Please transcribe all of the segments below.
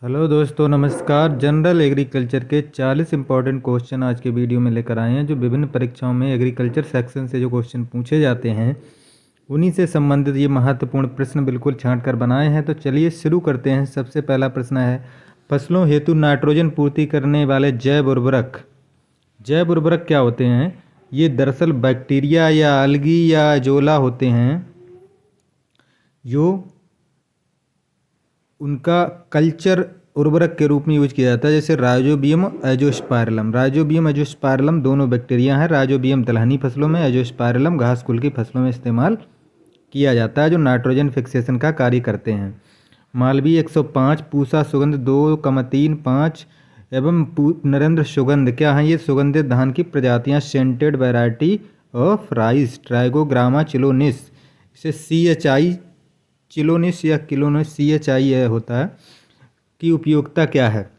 Hello दोस्तों, नमस्कार। General agriculture के 40 इंपॉर्टेंट क्वेश्चन आज के वीडियो में लेकर आए हैं। जो विभिन्न परीक्षाओं में एग्रीकल्चर सेक्शन से जो क्वेश्चन पूछे जाते हैं उन्हीं से संबंधित ये महत्वपूर्ण प्रश्न बिल्कुल छांट कर बनाए हैं। तो चलिए शुरू करते हैं। सबसे पहला प्रश्न है, फसलों हेतु नाइट्रोजन पूर्ति करने वाले जैव उर्वरक क्या होते हैं? ये दरअसल बैक्टीरिया या अलगी या एजोला होते हैं जो उनका कल्चर उर्वरक के रूप में यूज किया जाता है। जैसे राइजोबियम, एजोस्पाइरलम दोनों बैक्टीरिया हैं। राइजोबियम दलहनी फसलों में, एजोस्पाइरलम घास कुल की फसलों में इस्तेमाल किया जाता है, जो नाइट्रोजन फिक्सेशन का कार्य करते हैं। मालवीय 105, पूसा सुगंध 2,35 एवं नरेंद्र सुगंध क्या है? ये सुगंधित धान की प्रजातियां, सेंटेड वैरायटी ऑफ राइस, ट्राइगोग्रामा चिलोनिस, इसे CHI चिलोनिस या किलोनिस CHI होता है, की उपयोगिता क्या है?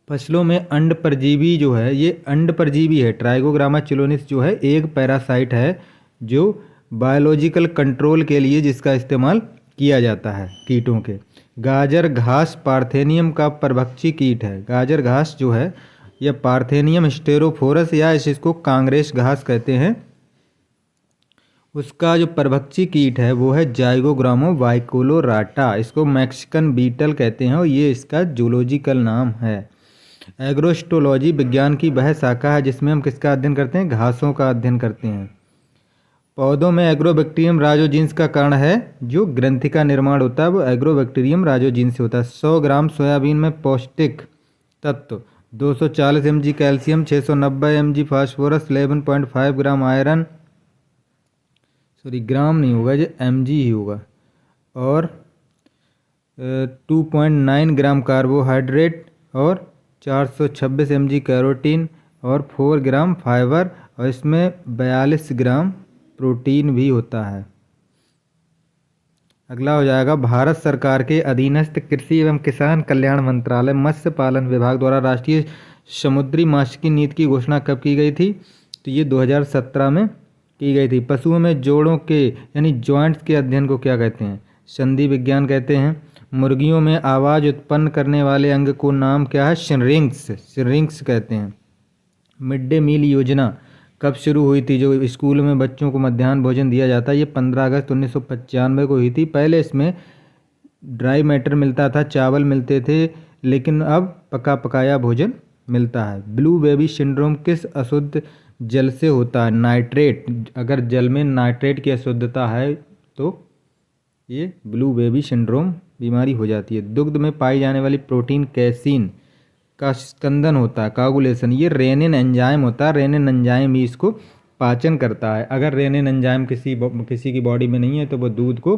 फसलों में अंड परजीवी जो है, ये अंड परजीवी है। ट्राइगोग्रामा चिलोनिस जो है एक पैरासाइट है जो बायोलॉजिकल कंट्रोल के लिए जिसका इस्तेमाल किया जाता है कीटों के। गाजर घास पार्थेनियम का परभक्षी कीट है। गाजर घास जो है यह पार्थेनियम स्टेरोफोरस या इसको कांग्रेस घास कहते हैं। उसका जो परभक्षी कीट है वो है जाइगोग्रामो वाइकोलोराटा, इसको मैक्सिकन बीटल कहते हैं और ये इसका जूलॉजिकल नाम है। एग्रोस्टोलॉजी विज्ञान की वह शाखा है जिसमें हम किसका अध्ययन करते हैं? घासों का अध्ययन करते हैं। पौधों में एग्रोबैक्टीरियम राइजोजीन्स का कारण है जो ग्रंथि का निर्माण होता है वो एग्रोबैक्टीरियम राइजोजीन्स से होता है। 100 ग्राम सोयाबीन में पौष्टिक तत्व 240 mg कैल्शियम, 690 mg फास्फोरस, 11.5 ग्राम आयरन, ग्राम नहीं होगा, ये mg ही होगा, और 2.9 ग्राम कार्बोहाइड्रेट और 426 mg कैरोटीन और 4 ग्राम फाइबर, और इसमें 42 ग्राम प्रोटीन भी होता है। अगला हो जाएगा, भारत सरकार के अधीनस्थ कृषि एवं किसान कल्याण मंत्रालय मत्स्य पालन विभाग द्वारा राष्ट्रीय समुद्री मात्स्यिकी नीति की घोषणा कब की गई थी? तो ये 2017 में की गई थी। पशुओं में जोड़ों के यानी जॉइंट्स के अध्ययन को क्या कहते हैं? संधि विज्ञान कहते हैं। मुर्गियों में आवाज़ उत्पन्न करने वाले अंग को नाम क्या है? सिरिंक्स कहते हैं। मिड डे मील योजना कब शुरू हुई थी? जो स्कूल में बच्चों को मध्याह्न भोजन दिया जाता है, ये 15 अगस्त 1995 को हुई थी। पहले इसमें ड्राई मैटर मिलता था, चावल मिलते थे, लेकिन अब पका पकाया भोजन मिलता है। ब्लू बेबी सिंड्रोम किस अशुद्ध जल से होता है? नाइट्रेट, अगर जल में नाइट्रेट की अशुद्धता है तो ये ब्लू बेबी सिंड्रोम बीमारी हो जाती है। दुग्ध में पाई जाने वाली प्रोटीन कैसीन का स्कंदन होता है, कागुलेशन, ये रेनिन एंजाइम होता है। रेनिन एंजाइम ही इसको पाचन करता है। अगर रेनिन एंजाइम किसी की बॉडी में नहीं है तो वो दूध को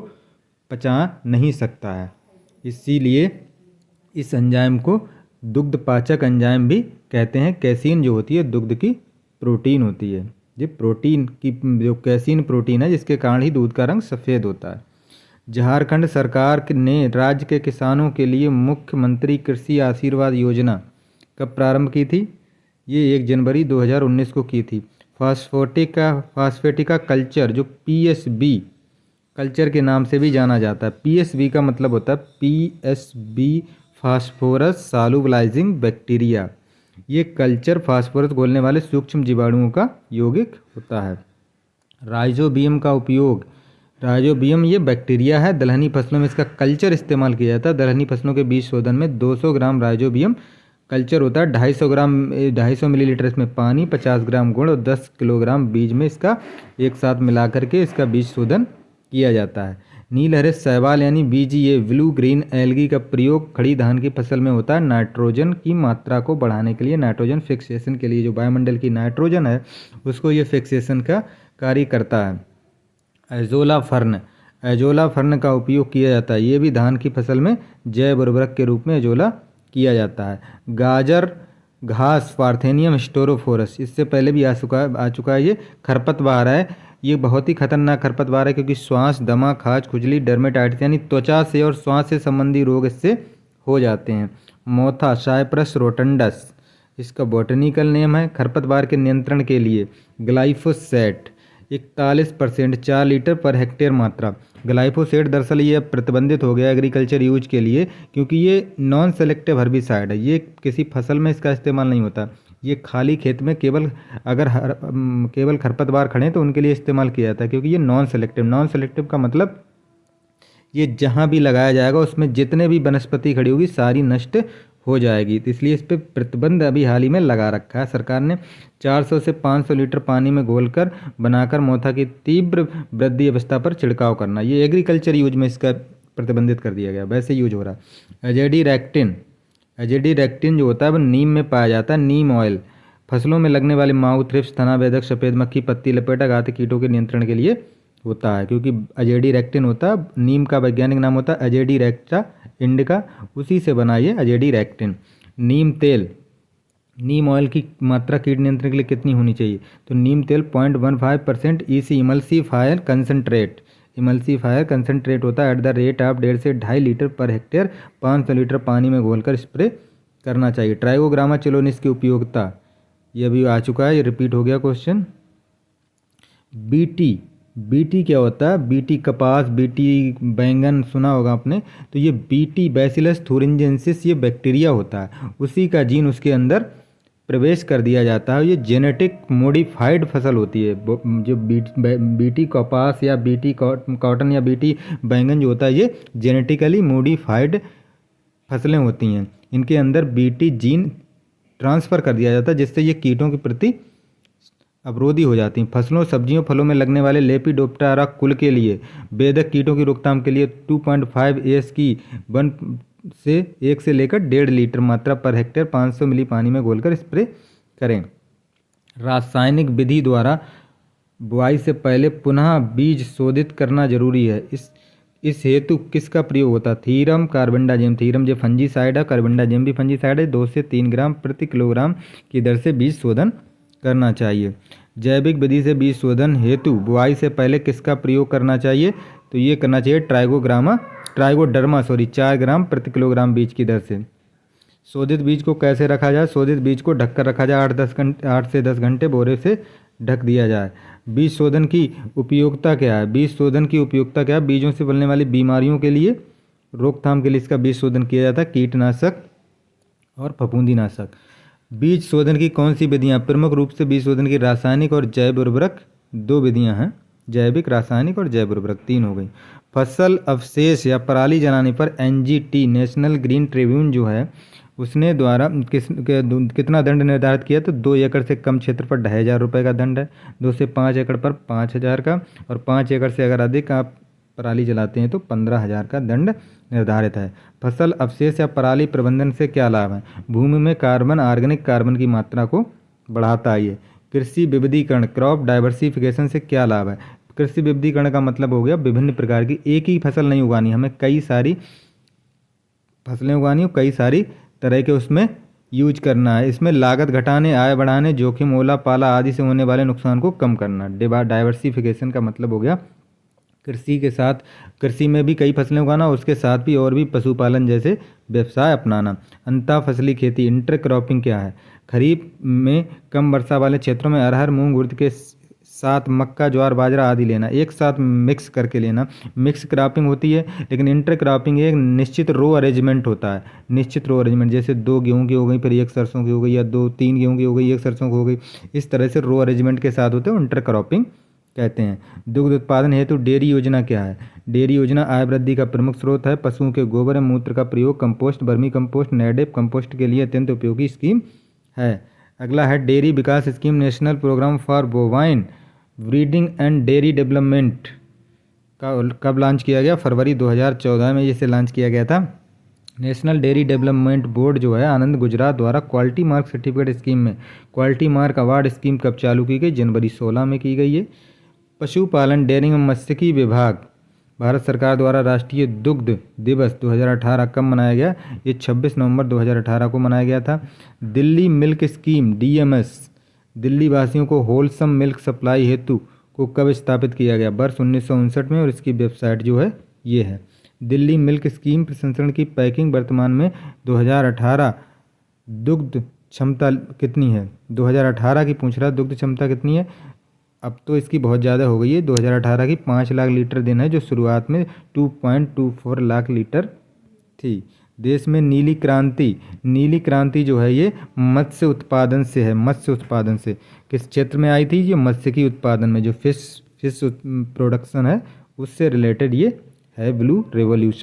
पचा नहीं सकता है, इसीलिए इस एंजाइम को दुग्ध पाचक एंजाइम भी कहते हैं। कैसीन जो होती है दुग्ध की प्रोटीन होती है। ये प्रोटीन की जो कैसीन प्रोटीन है जिसके कारण ही दूध का रंग सफ़ेद होता है। झारखंड सरकार ने राज्य के किसानों के लिए मुख्यमंत्री कृषि आशीर्वाद योजना कब प्रारंभ की थी? ये 1 जनवरी 2019 को की थी। फास्फेटिका कल्चर जो PSB कल्चर के नाम से भी जाना जाता है। PSB का मतलब होता है PSB फास्फोरस सॉल्युबलाइजिंग बैक्टीरिया। ये कल्चर फास्फोरस घोलने वाले सूक्ष्म जीवाणुओं का यौगिक होता है। राइजोबियम का उपयोग, राइजोबियम ये बैक्टीरिया है। दलहनी फसलों में इसका कल्चर इस्तेमाल किया जाता है। दलहनी फसलों के बीज शोधन में 200 ग्राम राइजोबियम कल्चर होता है। 250 मिलीलीटर इसमें पानी, 50 ग्राम गुड़ और 10 किलोग्राम बीज में इसका एक साथ मिला करके इसका बीज शोधन किया जाता है। नीलहरित शैवाल यानी BGA ब्लू ग्रीन एल्गी का प्रयोग खड़ी धान की फसल में होता है नाइट्रोजन की मात्रा को बढ़ाने के लिए, नाइट्रोजन फिक्सेशन के लिए। जो वायुमंडल की नाइट्रोजन है उसको ये फिक्सेशन का कार्य करता है। एजोला फर्न का उपयोग किया जाता है। ये भी धान की फसल में जैव उर्वरक के रूप में एजोला किया जाता है। गाजर घास पार्थेनियम स्टेरोफोरस, इससे पहले भी आ चुका है। ये खरपतवार है। ये बहुत ही खतरनाक खरपतवार है क्योंकि श्वास, दमा, खाज, खुजली, डर्मेटाइटिस यानी त्वचा से और श्वास से संबंधी रोग इससे हो जाते हैं। मोथा साइप्रस रोटंडस इसका बॉटनिकल नेम है। खरपतवार के नियंत्रण के लिए ग्लाइफोसेट 41% 4 लीटर पर हेक्टेयर मात्रा ग्लाइफोसेट दरअसल ये अब प्रतिबंधित हो गया एग्रीकल्चर यूज के लिए, क्योंकि ये नॉन सेलेक्टिव हर्बिसाइड है। ये किसी फसल में इसका इस्तेमाल नहीं होता। ये खाली खेत में केवल अगर केवल खरपतवार खड़े तो उनके लिए इस्तेमाल किया जाता है, क्योंकि ये नॉन सेलेक्टिव का मतलब ये जहाँ भी लगाया जाएगा उसमें जितने भी वनस्पति खड़ी होगी सारी नष्ट हो जाएगी। तो इसलिए इस पर प्रतिबंध अभी हाल ही में लगा रखा है सरकार ने। 400 से 500 लीटर पानी में घोलकर बनाकर मोथा की तीव्र वृद्धि अवस्था पर छिड़काव करना, ये एग्रीकल्चर यूज में इसका प्रतिबंधित कर दिया गया, वैसे यूज हो रहा है। एजेडी रेक्टिन जो होता है वो नीम में पाया जाता है। नीम ऑयल फसलों में लगने वाले माऊ, थ्रिप्स, तना बेधक, सफ़ेद मक्खी, पत्ती लपेटक आदि कीटों के नियंत्रण के लिए होता है, क्योंकि अजेडी रेक्टिन होता है, नीम का वैज्ञानिक नाम होता है अजेडी रेक्टा इंडिका, उसी से बना ये अजेडी रेक्टिन। नीम तेल, नीम ऑयल की मात्रा कीट नियंत्रण के लिए कितनी होनी चाहिए? तो नीम तेल 0.15% EC इमल्सीफायर कंसनट्रेट होता है एट द रेट ऑफ 1.5 से 2.5 लीटर पर हेक्टेयर 500 लीटर पानी में घोलकर स्प्रे करना चाहिए। ट्राइगोग्रामा चिलोनिस की उपयोगिता, ये अभी आ चुका है, ये रिपीट हो गया क्वेश्चन। बीटी क्या होता है? बीटी कपास, बीटी बैंगन सुना होगा आपने। तो ये बीटी बैसिलस थुरिंजेंसिस ये बैक्टीरिया होता है, उसी का जीन उसके अंदर प्रवेश कर दिया जाता है। ये जेनेटिक मॉडिफाइड फसल होती है। जो बीटी कपास या बीटी कॉटन या बीटी बैंगन जो होता है ये जेनेटिकली मॉडिफाइड फसलें होती हैं। इनके अंदर बीटी जीन ट्रांसफ़र कर दिया जाता है, जिससे ये कीटों के प्रति अवरोधी हो जाती हैं। फसलों, सब्जियों, फलों में लगने वाले लेपिडोप्टेरा कुल के लिए बेधक कीटों की रोकथाम के लिए 2.5 AS की 1 से लेकर 1.5 लीटर मात्रा पर हेक्टेयर 500 मिली पानी में घोलकर स्प्रे करें। रासायनिक विधि द्वारा बुआई से पहले पुनः बीज शोधित करना जरूरी है। इस हेतु किसका प्रयोग होता है? Theorem, carbendazim. थीरम जो फंजीसाइड है, कार्बेंडाजिम भी फंजीसाइड है। 2 से 3 ग्राम प्रति किलोग्राम की दर से बीज शोधन करना चाहिए। जैविक विधि से बीज शोधन हेतु बुआई से पहले किसका प्रयोग करना चाहिए? तो ये करना चाहिए ट्राइगोडर्मा 4 ग्राम प्रति किलोग्राम बीज की दर से। शोधित बीज को कैसे रखा जाए? शोधित बीज को ढककर रखा जाए, 8 से 10 घंटे बोरे से ढक दिया जाए। बीज शोधन की उपयोगिता क्या है? बीजों से फैलने वाली बीमारियों के लिए रोकथाम के लिए इसका बीज शोधन किया जाता है, कीटनाशक और फफूंदीनाशक। बीज शोधन की कौन सी विधियाँ? प्रमुख रूप से बीज शोधन की रासायनिक और जैव उर्वरक 2 विधियाँ हैं। जैविक, रासायनिक और जैव उर्वरक 3 हो गई। फसल अवशेष या पराली जलाने पर NGT नेशनल ग्रीन ट्रिब्यून जो है उसने द्वारा कितना दंड निर्धारित किया? तो 2 एकड़ से कम क्षेत्र पर 2,500 रुपये का दंड है, 2 से 5 एकड़ पर 5,000 का, और 5 एकड़ से अगर अधिक आप पराली जलाते हैं तो 15,000 का दंड निर्धारित है। फसल अवशेष या पराली प्रबंधन से क्या लाभ है? भूमि में ऑर्गेनिक कार्बन की मात्रा को बढ़ाता है ये। कृषि विविधीकरण, क्रॉप डाइवर्सिफिकेशन से क्या लाभ है? कृषि विविधीकरण का मतलब हो गया विभिन्न प्रकार की, एक ही फसल नहीं उगानी, हमें कई सारी फसलें उगानी और कई सारी तरह के उसमें यूज करना है। इसमें लागत घटाने, आय बढ़ाने, जोखिम, ओला पाला आदि से होने वाले नुकसान को कम करना। डाइवर्सिफिकेशन का मतलब हो गया कृषि में भी कई फसलें उगाना और उसके साथ भी और भी पशुपालन जैसे व्यवसाय अपनाना। अंतः फसली खेती, इंटरक्रॉपिंग क्या है? खरीफ में कम वर्षा वाले क्षेत्रों में अरहर, मूंग, उर्द के साथ मक्का, ज्वार, बाजरा आदि लेना, एक साथ मिक्स करके लेना। मिक्स क्रॉपिंग होती है, लेकिन इंटर क्रॉपिंग एक निश्चित रो अरेंजमेंट होता है। निश्चित रो अरेंजमेंट जैसे 2 गेहूं की हो गई, फिर 1 सरसों की हो गई, या 2-3 गेहूं की हो गई, 1 सरसों की हो गई, इस तरह से रो अरेंजमेंट के साथ होते हैं, इंटर क्रॉपिंग कहते हैं। दुग्ध उत्पादन हेतु डेयरी योजना क्या है? डेयरी योजना आय वृद्धि का प्रमुख स्रोत है। पशुओं के गोबर एवं मूत्र का प्रयोग compost, vermicompost, NADEP compost के लिए अत्यंत उपयोगी स्कीम है। अगला है डेयरी विकास scheme, national programme for bovine breeding and dairy development का कब लॉन्च किया गया? फरवरी 2014 में इसे लॉन्च किया गया था। नेशनल डेयरी डेवलपमेंट बोर्ड जो है आनंद गुजरात द्वारा क्वालिटी मार्क सर्टिफिकेट स्कीम में क्वालिटी मार्क अवार्ड स्कीम कब चालू की गई? जनवरी 16 में की गई है। पशुपालन, डेयरी एवं मत्स्यिकी विभाग भारत सरकार द्वारा राष्ट्रीय दुग्ध दिवस 2018 कब मनाया गया? ये 26 नवंबर 2018 को मनाया गया था। Delhi milk scheme DMS Delhi वासियों को होलसम मिल्क सप्लाई हेतु को कब स्थापित किया गया? वर्ष 1959 में, और इसकी वेबसाइट जो है ये है। दिल्ली मिल्क स्कीम प्रसंस्करण की पैकिंग वर्तमान में 2018 दुग्ध क्षमता कितनी है? 2018 की पूछ रहा, दुग्ध क्षमता कितनी है? अब तो इसकी बहुत ज़्यादा हो गई है। 2018 की 5 लाख लीटर दिन है, जो शुरुआत में 2.24 लाख लीटर थी। देश में नीली क्रांति जो है ये मत्स्य उत्पादन से है। मत्स्य उत्पादन से किस क्षेत्र में आई थी? ये मत्स्य की उत्पादन में, जो फिश प्रोडक्शन है उससे रिलेटेड ये है ब्लू रेवोल्यूशन।